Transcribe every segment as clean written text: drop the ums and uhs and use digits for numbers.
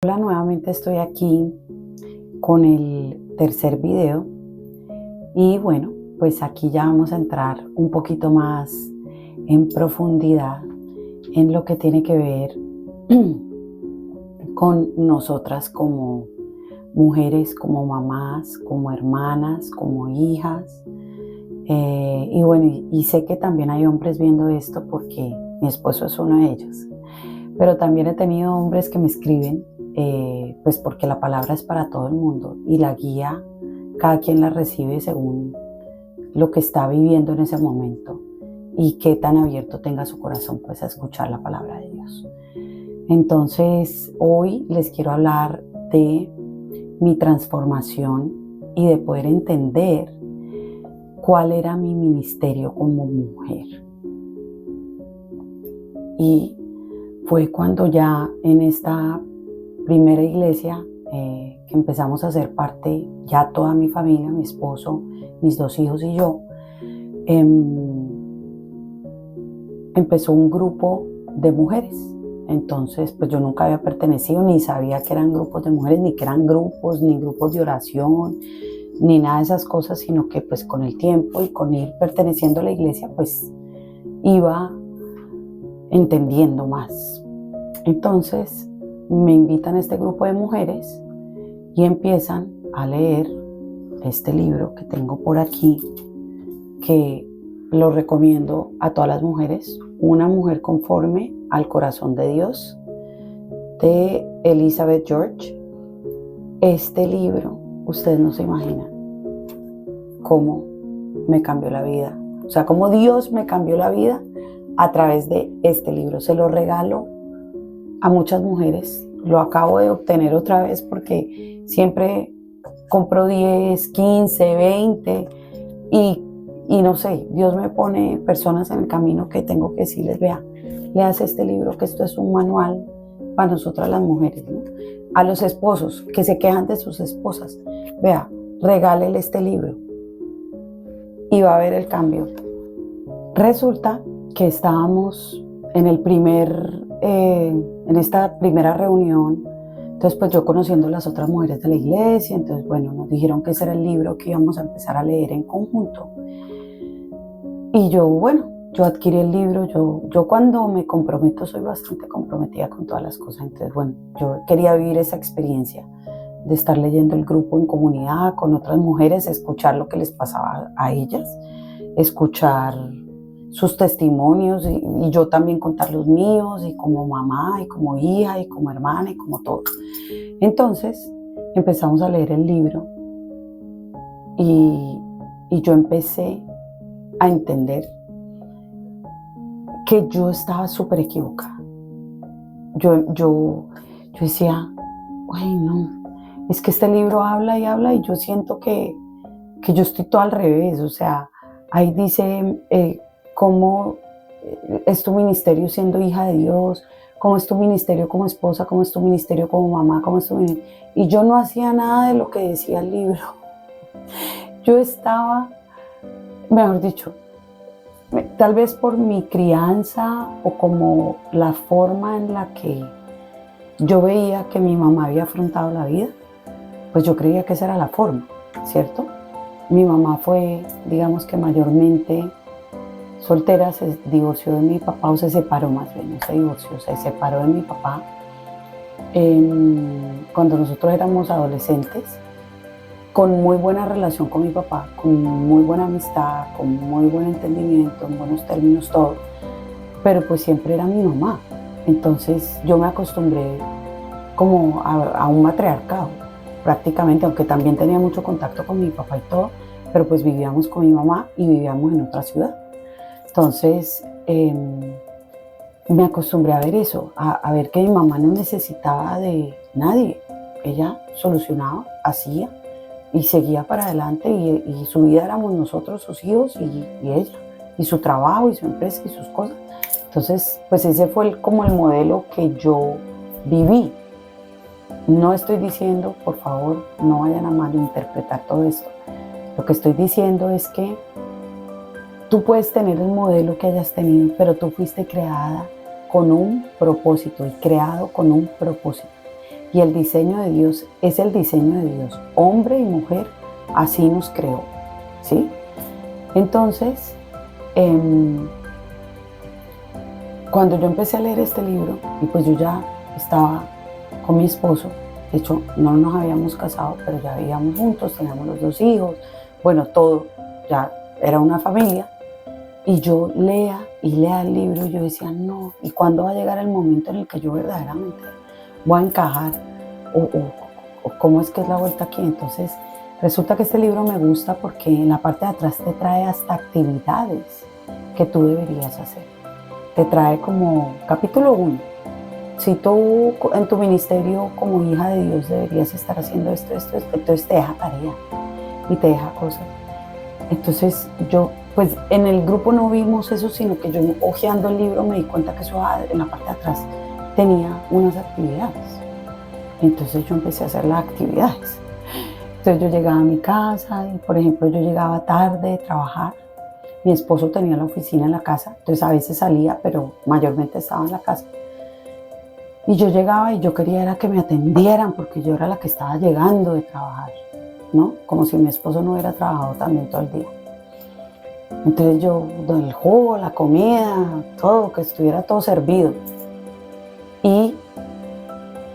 Hola, nuevamente estoy aquí con el tercer video y bueno, pues aquí ya vamos a entrar un poquito más en profundidad en lo que tiene que ver con nosotras como mujeres, como mamás, como hermanas, como hijas. Y bueno, y sé que también hay hombres viendo esto porque mi esposo es uno de ellos. Pero también he tenido hombres que me escriben, pues porque la palabra es para todo el mundo y la guía, cada quien la recibe según lo que está viviendo en ese momento y qué tan abierto tenga su corazón pues a escuchar la palabra de Dios. Entonces hoy les quiero hablar de mi transformación y de poder entender cuál era mi ministerio como mujer. Y fue cuando ya en esta primera iglesia que empezamos a ser parte, ya toda mi familia, mi esposo, mis 2 hijos y yo, empezó un grupo de mujeres. Entonces, pues yo nunca había pertenecido, ni sabía que eran grupos de mujeres, ni que eran grupos, ni grupos de oración, ni nada de esas cosas, sino que pues con el tiempo y con ir perteneciendo a la iglesia, pues iba entendiendo más. Entonces me invitan a este grupo de mujeres y empiezan a leer este libro que tengo por aquí, que lo recomiendo a todas las mujeres, Una mujer conforme al corazón de Dios, de Elizabeth George. Este libro, ustedes no se imaginan cómo me cambió la vida, o sea, cómo Dios me cambió la vida a través de este libro. Se lo regalo a muchas mujeres. Lo acabo de obtener otra vez porque siempre compro 10, 15, 20 y no sé, Dios me pone personas en el camino que tengo que decirles, vea, leas este libro, que esto es un manual para nosotras las mujeres, ¿no? A los esposos que se quejan de sus esposas, vea, regálele este libro y va a ver el cambio. Resulta que estábamos en esta primera reunión. Entonces pues yo conociendo las otras mujeres de la iglesia, entonces bueno, nos dijeron que ese era el libro que íbamos a empezar a leer en conjunto. Y yo adquirí el libro. Yo cuando me comprometo soy bastante comprometida con todas las cosas. Entonces bueno, yo quería vivir esa experiencia de estar leyendo el grupo en comunidad con otras mujeres, escuchar lo que les pasaba a ellas, escuchar sus testimonios y yo también contar los míos, y como mamá y como hija y como hermana y como todo. Entonces empezamos a leer el libro y yo empecé a entender que yo estaba súper equivocada. Yo decía, ay no, es que este libro habla y habla y yo siento que yo estoy todo al revés. O sea, ahí dice cómo es tu ministerio siendo hija de Dios, cómo es tu ministerio como esposa, cómo es tu ministerio como mamá, cómo es tu ministerio. Y yo no hacía nada de lo que decía el libro. Yo estaba, mejor dicho, tal vez por mi crianza o como la forma en la que yo veía que mi mamá había afrontado la vida, pues yo creía que esa era la forma, ¿cierto? Mi mamá fue, digamos que mayormente soltera, se divorció de mi papá, o se separó más bien, no se divorció, se separó de mi papá cuando nosotros éramos adolescentes, con muy buena relación con mi papá, con muy buena amistad, con muy buen entendimiento, en buenos términos, todo, pero pues siempre era mi mamá. Entonces yo me acostumbré como a un matriarcado, prácticamente, aunque también tenía mucho contacto con mi papá y todo, pero pues vivíamos con mi mamá y vivíamos en otra ciudad. Entonces me acostumbré a ver eso, a ver que mi mamá no necesitaba de nadie. Ella solucionaba, hacía y seguía para adelante, y su vida éramos nosotros, sus hijos y ella, y su trabajo y su empresa y sus cosas. Entonces pues ese fue como el modelo que yo viví. No estoy diciendo, por favor, no vayan a malinterpretar todo esto. Lo que estoy diciendo es que tú puedes tener el modelo que hayas tenido, pero tú fuiste creada con un propósito y creado con un propósito. Y el diseño de Dios es el diseño de Dios. Hombre y mujer, así nos creó, ¿sí? Entonces, cuando yo empecé a leer este libro, y pues yo ya estaba con mi esposo, de hecho no nos habíamos casado, pero ya vivíamos juntos, teníamos los 2 hijos, bueno, todo, ya era una familia, y yo leía y leía el libro y yo decía, no, ¿y cuándo va a llegar el momento en el que yo verdaderamente voy a encajar? O cómo es que es la vuelta aquí. Entonces, resulta que este libro me gusta porque en la parte de atrás te trae hasta actividades que tú deberías hacer. Te trae como capítulo 1. Si tú en tu ministerio como hija de Dios deberías estar haciendo esto, entonces te deja tarea y te deja cosas. Entonces yo, pues en el grupo no vimos eso, sino que yo hojeando el libro me di cuenta que eso en la parte de atrás tenía unas actividades. Entonces yo empecé a hacer las actividades. Entonces yo llegaba a mi casa y, por ejemplo, yo llegaba tarde de trabajar. Mi esposo tenía la oficina en la casa, entonces a veces salía, pero mayormente estaba en la casa. Y yo llegaba y yo quería era que me atendieran porque yo era la que estaba llegando de trabajar, ¿no? Como si mi esposo no hubiera trabajado también todo el día. Entonces yo, el jugo, la comida, todo, que estuviera todo servido. Y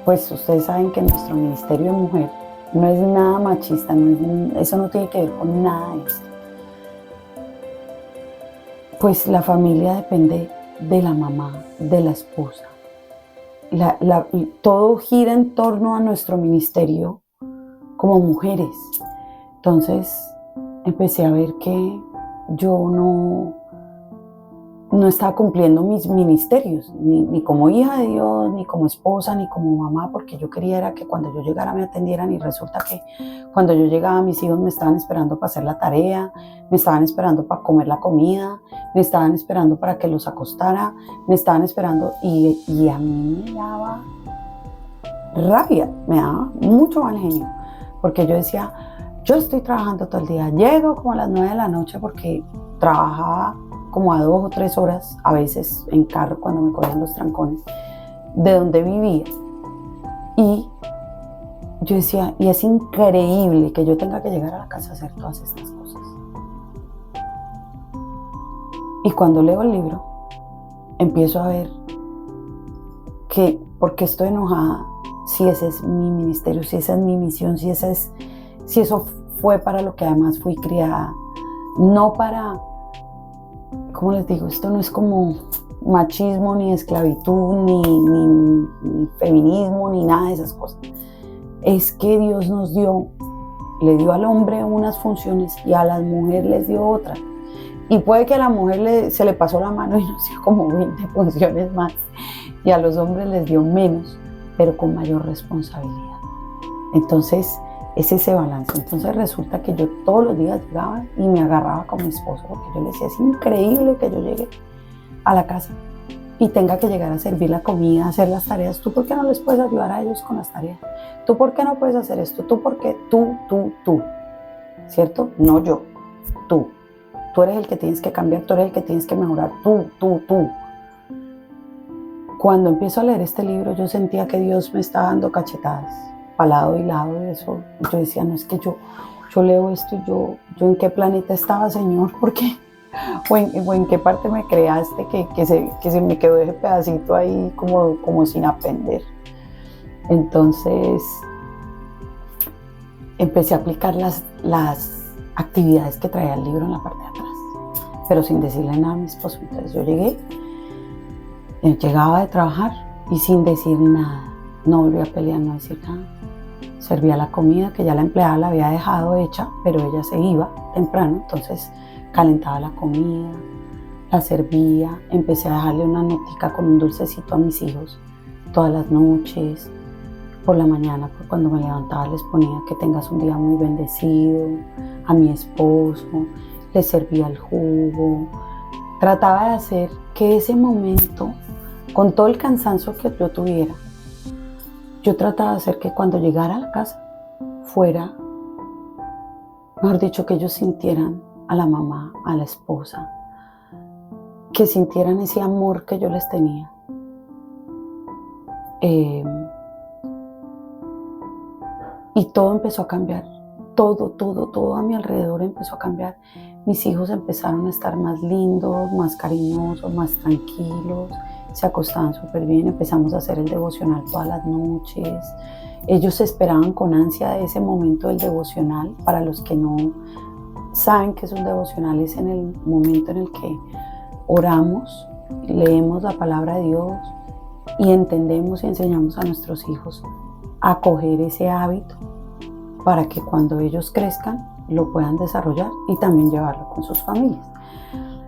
pues ustedes saben que nuestro ministerio de mujer no es nada machista, eso no tiene que ver con nada de esto. Pues la familia depende de la mamá, de la esposa. Todo gira en torno a nuestro ministerio como mujeres. Entonces empecé a ver que yo no estaba cumpliendo mis ministerios, ni como hija de Dios, ni como esposa, ni como mamá, porque yo quería era que cuando yo llegara me atendieran, y resulta que cuando yo llegaba mis hijos me estaban esperando para hacer la tarea, me estaban esperando para comer la comida, me estaban esperando para que los acostara, me estaban esperando, y a mí me daba rabia, me daba mucho mal genio, porque yo decía, yo estoy trabajando todo el día, llego como a las 9 de la noche porque trabajaba como a 2 o 3 horas, a veces en carro cuando me cogían los trancones, de donde vivía. Y yo decía, y es increíble que yo tenga que llegar a la casa a hacer todas estas cosas. Y cuando leo el libro, empiezo a ver que, ¿por qué estoy enojada? Si ese es mi ministerio, si esa es mi misión, si eso fue para lo que además fui criada, no para, ¿cómo les digo? Esto no es como machismo, ni esclavitud, ni feminismo, ni nada de esas cosas. Es que Dios le dio al hombre unas funciones y a las mujeres les dio otras. Y puede que a la mujer se le pasó la mano y nos dio como 20 funciones más, y a los hombres les dio menos, pero con mayor responsabilidad. Entonces, es ese balance. Entonces resulta que yo todos los días llegaba y me agarraba con mi esposo, porque yo le decía, es increíble que yo llegue a la casa y tenga que llegar a servir la comida, hacer las tareas. ¿Tú por qué no les puedes ayudar a ellos con las tareas? ¿Tú por qué no puedes hacer esto? ¿Tú por qué? Tú, ¿cierto? No yo, tú. Tú eres el que tienes que cambiar, tú eres el que tienes que mejorar, tú. Cuando empiezo a leer este libro, yo sentía que Dios me estaba dando cachetadas, para lado y lado de eso. Yo decía, no, es que yo leo esto y yo en qué planeta estaba, Señor, porque o en qué parte me creaste que se me quedó ese pedacito ahí como sin aprender. Entonces empecé a aplicar las actividades que traía el libro en la parte de atrás, pero sin decirle nada a mi esposo. Entonces yo llegaba de trabajar y sin decir nada, no volví a pelear, no decir nada. Servía la comida que ya la empleada la había dejado hecha, pero ella se iba temprano, entonces calentaba la comida, la servía, empecé a dejarle una notica con un dulcecito a mis hijos todas las noches. Por la mañana, pues cuando me levantaba, les ponía que tengas un día muy bendecido. A mi esposo le servía el jugo. Trataba de hacer que ese momento, con todo el cansancio que yo tuviera, yo trataba de hacer que cuando llegara a la casa fuera, mejor dicho, que ellos sintieran a la mamá, a la esposa, que sintieran ese amor que yo les tenía. Y todo empezó a cambiar. Todo a mi alrededor empezó a cambiar. Mis hijos empezaron a estar más lindos, más cariñosos, más tranquilos. Se acostaban súper bien. Empezamos a hacer el devocional todas las noches. Ellos esperaban con ansia ese momento del devocional. Para los que no saben que es un devocional, es en el momento en el que oramos, leemos la palabra de Dios y entendemos y enseñamos a nuestros hijos a coger ese hábito para que cuando ellos crezcan lo puedan desarrollar y también llevarlo con sus familias.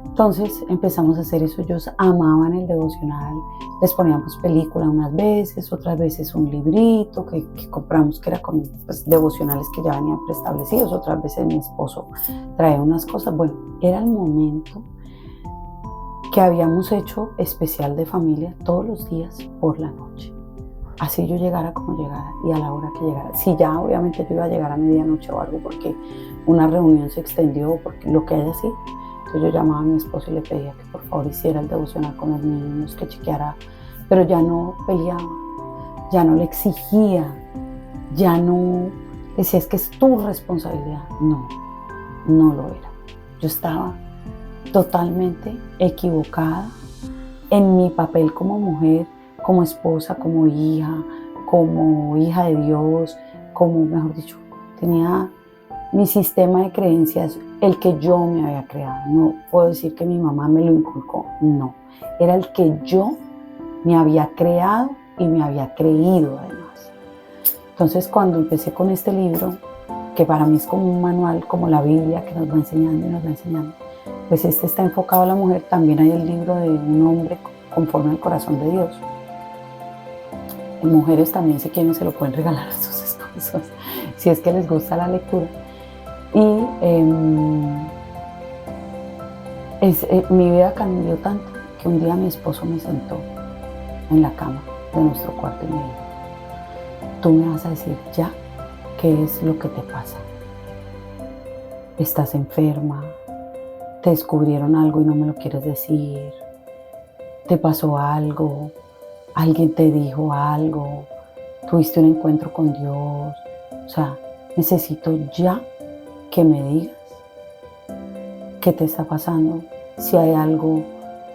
Entonces empezamos a hacer eso. Ellos amaban el devocional. Les poníamos película unas veces, otras veces un librito que compramos que era con devocionales que ya venían preestablecidos. Otras veces mi esposo traía unas cosas. Bueno, era el momento que habíamos hecho especial de familia todos los días por la noche. Así yo llegara como llegara y a la hora que llegara. Si ya obviamente yo iba a llegar a medianoche o algo porque una reunión se extendió, porque lo que haya sido. Entonces yo llamaba a mi esposo y le pedía que por favor hiciera el devocional con los niños, que chequeara, pero ya no peleaba, ya no le exigía, ya no decía es que es tu responsabilidad. No, no lo era. Yo estaba totalmente equivocada en mi papel como mujer, como esposa, como hija de Dios, como, mejor dicho, tenía mi sistema de creencias, el que yo me había creado. No puedo decir que mi mamá me lo inculcó, no. Era el que yo me había creado y me había creído además. Entonces cuando empecé con este libro, que para mí es como un manual, como la Biblia, que nos va enseñando y nos va enseñando, pues este está enfocado a la mujer. También hay el libro de un hombre conforme al corazón de Dios. Y mujeres también, si quieren, se lo pueden regalar a sus esposos, si es que les gusta la lectura. Y mi vida cambió tanto que un día mi esposo me sentó en la cama de nuestro cuarto y me dijo: tú me vas a decir ya qué es lo que te pasa. Estás enferma, te descubrieron algo y no me lo quieres decir, te pasó algo, alguien te dijo algo, tuviste un encuentro con Dios. O sea, necesito ya que me digas qué te está pasando, si hay algo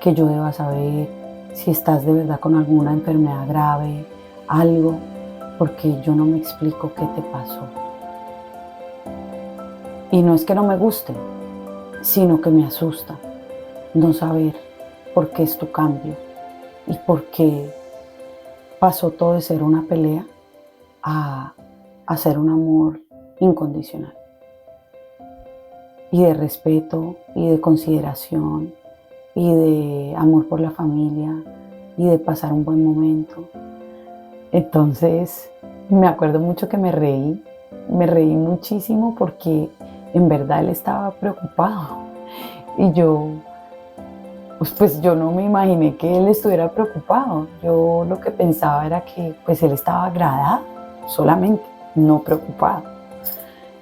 que yo deba saber, si estás de verdad con alguna enfermedad grave, algo, porque yo no me explico qué te pasó. Y no es que no me guste, sino que me asusta no saber por qué es tu cambio y por qué pasó todo de ser una pelea a ser un amor incondicional. Y de respeto, y de consideración, y de amor por la familia, y de pasar un buen momento. Entonces, me acuerdo mucho que me reí muchísimo porque en verdad él estaba preocupado. Y yo no me imaginé que él estuviera preocupado. Yo lo que pensaba era que pues él estaba agradado solamente, no preocupado.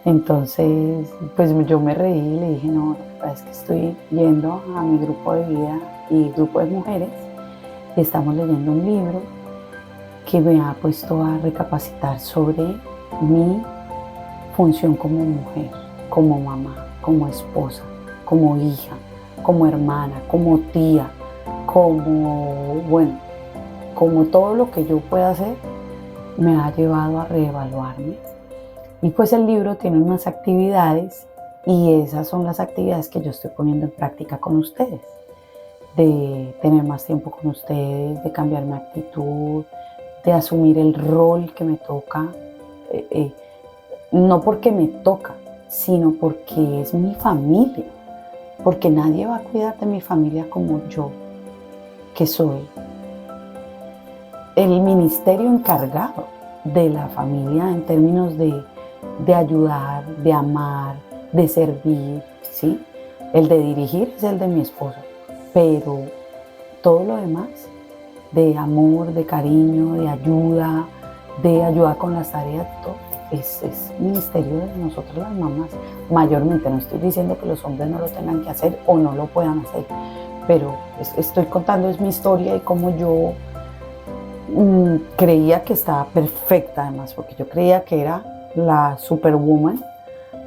Entonces, pues yo me reí y le dije: no, es que estoy yendo a mi grupo de vida y grupo de mujeres y estamos leyendo un libro que me ha puesto a recapacitar sobre mi función como mujer, como mamá, como esposa, como hija, como hermana, como tía, como todo lo que yo pueda hacer. Me ha llevado a reevaluarme. Y pues el libro tiene unas actividades y esas son las actividades que yo estoy poniendo en práctica con ustedes. De tener más tiempo con ustedes, de cambiar mi actitud, de asumir el rol que me toca. No porque me toca, sino porque es mi familia. Porque nadie va a cuidar de mi familia como yo, que soy el ministerio encargado de la familia en términos de ayudar, de amar, de servir, ¿sí? El de dirigir es el de mi esposo, pero todo lo demás, de amor, de cariño, de ayuda con las tareas, todo, es ministerio de nosotros las mamás. Mayormente, no estoy diciendo que los hombres no lo tengan que hacer o no lo puedan hacer, pero estoy contando es mi historia y cómo yo creía que estaba perfecta además, porque yo creía que era la superwoman,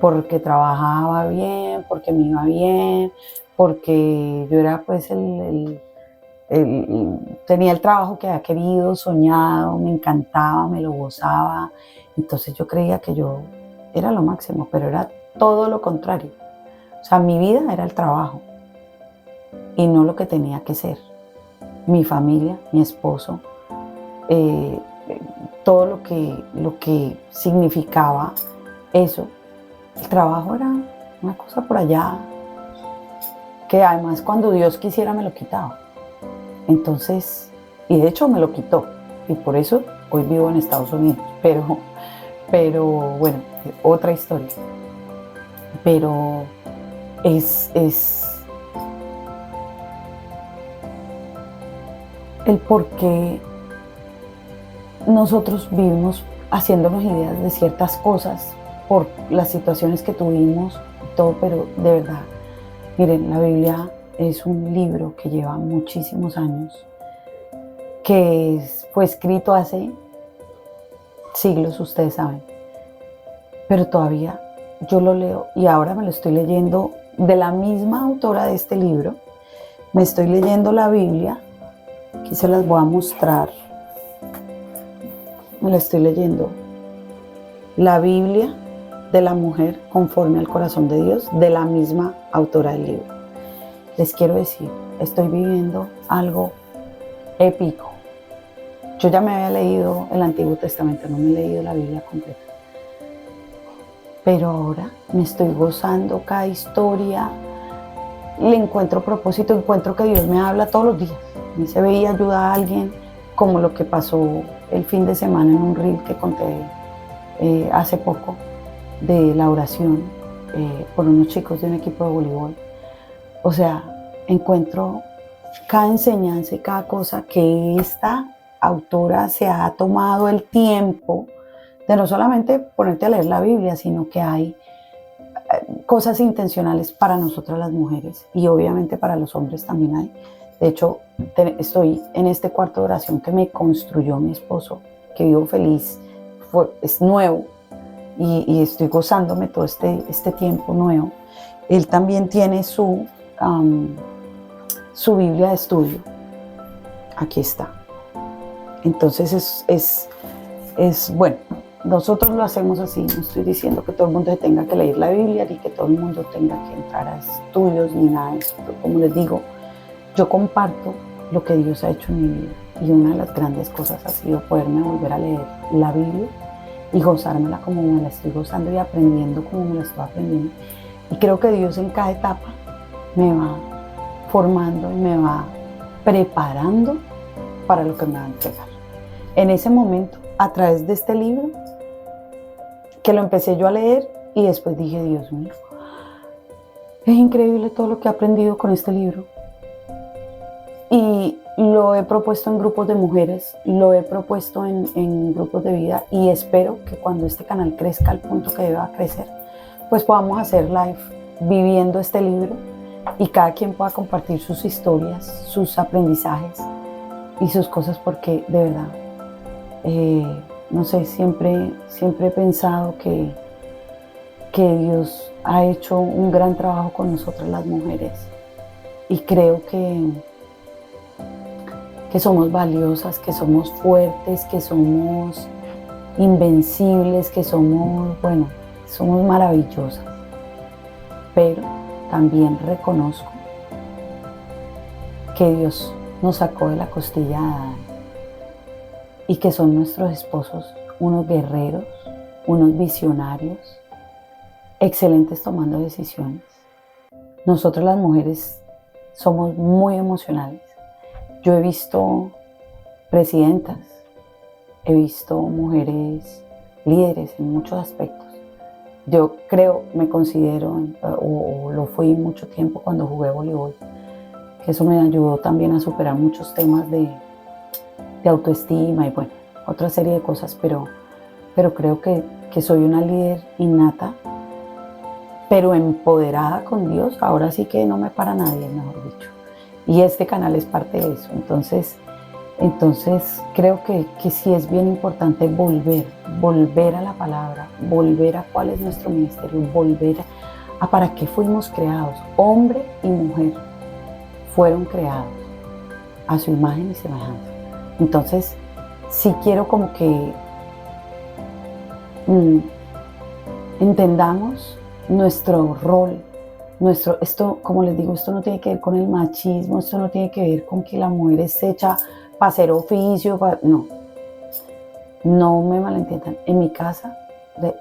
porque trabajaba bien, porque me iba bien, porque yo era pues tenía el trabajo que había querido, soñado, me encantaba, me lo gozaba. Entonces yo creía que yo era lo máximo, pero era todo lo contrario. O sea, mi vida era el trabajo y no lo que tenía que ser. Mi familia, mi esposo, eh, todo lo que significaba eso. El trabajo era una cosa por allá que además cuando Dios quisiera me lo quitaba. Entonces, y de hecho me lo quitó y por eso hoy vivo en Estados Unidos, pero bueno, otra historia. Pero es el por qué nosotros vivimos haciéndonos ideas de ciertas cosas por las situaciones que tuvimos y todo, pero de verdad, miren, la Biblia es un libro que lleva muchísimos años, que fue escrito hace siglos, ustedes saben, pero todavía yo lo leo y ahora me lo estoy leyendo de la misma autora de este libro. Me estoy leyendo la Biblia, aquí se las voy a mostrar, me la estoy leyendo, la Biblia de la mujer conforme al corazón de Dios, de la misma autora del libro. Les quiero decir, estoy viviendo algo épico. Yo ya me había leído el Antiguo Testamento, no me he leído la Biblia completa. Pero ahora me estoy gozando cada historia, le encuentro propósito, encuentro que Dios me habla todos los días. Me se veía ayuda a alguien, como lo que pasó el fin de semana en un reel que conté hace poco, de la oración por unos chicos de un equipo de voleibol. O sea, encuentro cada enseñanza y cada cosa que esta autora se ha tomado el tiempo de no solamente ponerte a leer la Biblia, sino que hay cosas intencionales para nosotras las mujeres y obviamente para los hombres también hay. De hecho, estoy en este cuarto de oración que me construyó mi esposo, que vivo feliz, es nuevo y estoy gozándome todo este tiempo nuevo. Él también tiene su Biblia de estudio. Aquí está. Entonces es bueno. Nosotros lo hacemos así, no estoy diciendo que todo el mundo tenga que leer la Biblia ni que todo el mundo tenga que entrar a estudios ni nada de eso. Pero como les digo, yo comparto lo que Dios ha hecho en mi vida y una de las grandes cosas ha sido poderme volver a leer la Biblia y gozármela como me la estoy gozando y aprendiendo como me la estoy aprendiendo. Y creo que Dios en cada etapa me va formando y me va preparando para lo que me va a entregar. En ese momento, a través de este libro, que lo empecé yo a leer y después dije, Dios mío, es increíble todo lo que he aprendido con este libro. Y lo he propuesto en grupos de mujeres, lo he propuesto en grupos de vida y espero que cuando este canal crezca al punto que deba crecer, pues podamos hacer live viviendo este libro y cada quien pueda compartir sus historias, sus aprendizajes y sus cosas, porque de verdad, no sé, siempre he pensado que Dios ha hecho un gran trabajo con nosotras las mujeres y creo que somos valiosas, que somos fuertes, que somos invencibles, que somos maravillosas. Pero también reconozco que Dios nos sacó de la costilla de Adán y que son nuestros esposos unos guerreros, unos visionarios, excelentes tomando decisiones. Nosotras las mujeres somos muy emocionales. Yo he visto presidentas, he visto mujeres líderes en muchos aspectos. Yo creo, me considero, o lo fui mucho tiempo cuando jugué voleibol, que eso me ayudó también a superar muchos temas de autoestima y bueno, otra serie de cosas, pero creo que soy una líder innata, pero empoderada con Dios. Ahora sí que no me para nadie, mejor dicho. Y este canal es parte de eso. Entonces, Entonces creo que sí es bien importante volver a la palabra, volver a cuál es nuestro ministerio, volver a para qué fuimos creados. Hombre y mujer fueron creados a su imagen y semejanza. Entonces sí quiero como que entendamos nuestro rol, esto, como les digo, esto no tiene que ver con el machismo, esto no tiene que ver con que la mujer es hecha para hacer oficio, no, no me malentiendan. En mi casa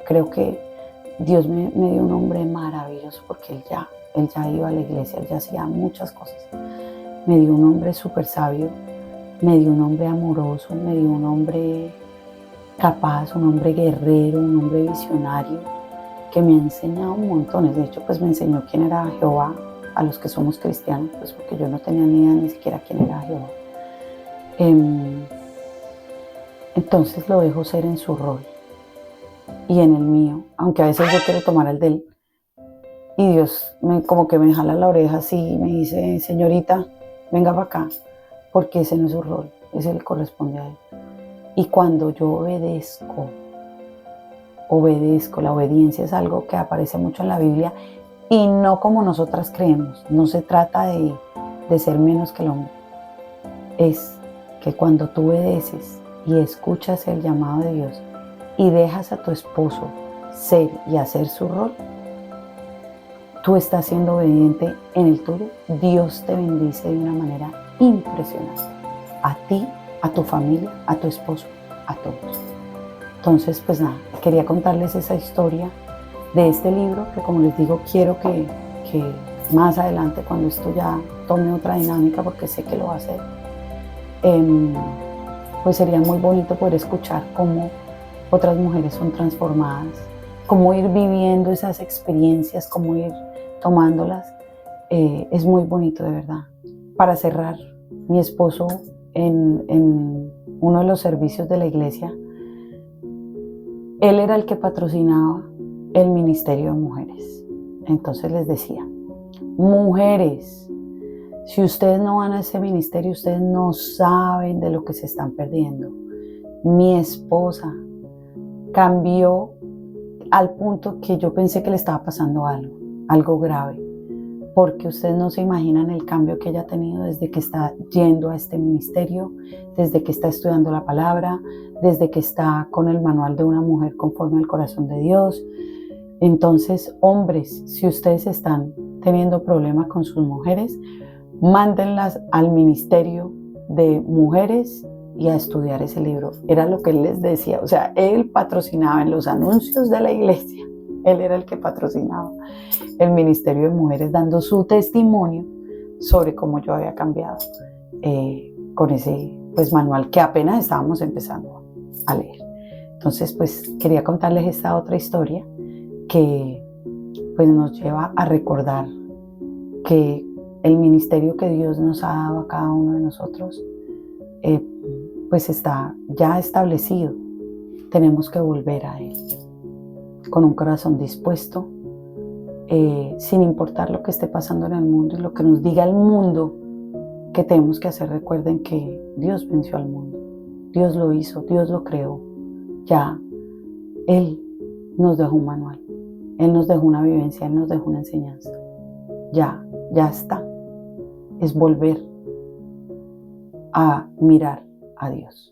creo que Dios me dio un hombre maravilloso porque él ya iba a la iglesia, él ya hacía muchas cosas. Me dio un hombre súper sabio, me dio un hombre amoroso, me dio un hombre capaz, un hombre guerrero, un hombre visionario, que me ha enseñado montones. De hecho, pues me enseñó quién era Jehová a los que somos cristianos, pues porque yo no tenía ni idea ni siquiera quién era Jehová. Entonces lo dejo ser en su rol y en el mío, aunque a veces yo quiero tomar el de él. Y Dios como que me jala la oreja así y me dice, señorita, venga para acá, porque ese no es su rol, ese le corresponde a él. Y cuando yo obedezco, la obediencia es algo que aparece mucho en la Biblia y no como nosotras creemos. No se trata de ser menos que el hombre. Es que cuando tú obedeces y escuchas el llamado de Dios y dejas a tu esposo ser y hacer su rol, tú estás siendo obediente en el tuyo. Dios te bendice de una manera impresionante. A ti, a tu familia, a tu esposo, a todos. Entonces, pues nada, quería contarles esa historia de este libro que, como les digo, quiero que más adelante, cuando esto ya tome otra dinámica, porque sé que lo va a hacer, pues sería muy bonito poder escuchar cómo otras mujeres son transformadas, cómo ir viviendo esas experiencias, cómo ir tomándolas. Es muy bonito, de verdad. Para cerrar, mi esposo en uno de los servicios de la iglesia, él era el que patrocinaba el ministerio de mujeres. Entonces les decía, mujeres, si ustedes no van a ese ministerio, ustedes no saben de lo que se están perdiendo. Mi esposa cambió al punto que yo pensé que le estaba pasando algo grave, porque ustedes no se imaginan el cambio que ella ha tenido desde que está yendo a este ministerio, desde que está estudiando la palabra, desde que está con el manual de una mujer conforme al corazón de Dios. Entonces, hombres, si ustedes están teniendo problemas con sus mujeres, mándenlas al ministerio de mujeres y a estudiar ese libro. Era lo que él les decía, o sea, él patrocinaba en los anuncios de la iglesia, él era el que patrocinaba el ministerio de mujeres, dando su testimonio sobre cómo yo había cambiado con ese pues manual que apenas estábamos empezando a leer. Entonces, pues quería contarles esta otra historia que pues nos lleva a recordar que el ministerio que Dios nos ha dado a cada uno de nosotros pues está ya establecido. Tenemos que volver a él con un corazón dispuesto, sin importar lo que esté pasando en el mundo y lo que nos diga el mundo que tenemos que hacer. Recuerden que Dios venció al mundo, Dios lo hizo, Dios lo creó. Ya Él nos dejó un manual, Él nos dejó una vivencia, Él nos dejó una enseñanza. Ya está. Es volver a mirar a Dios.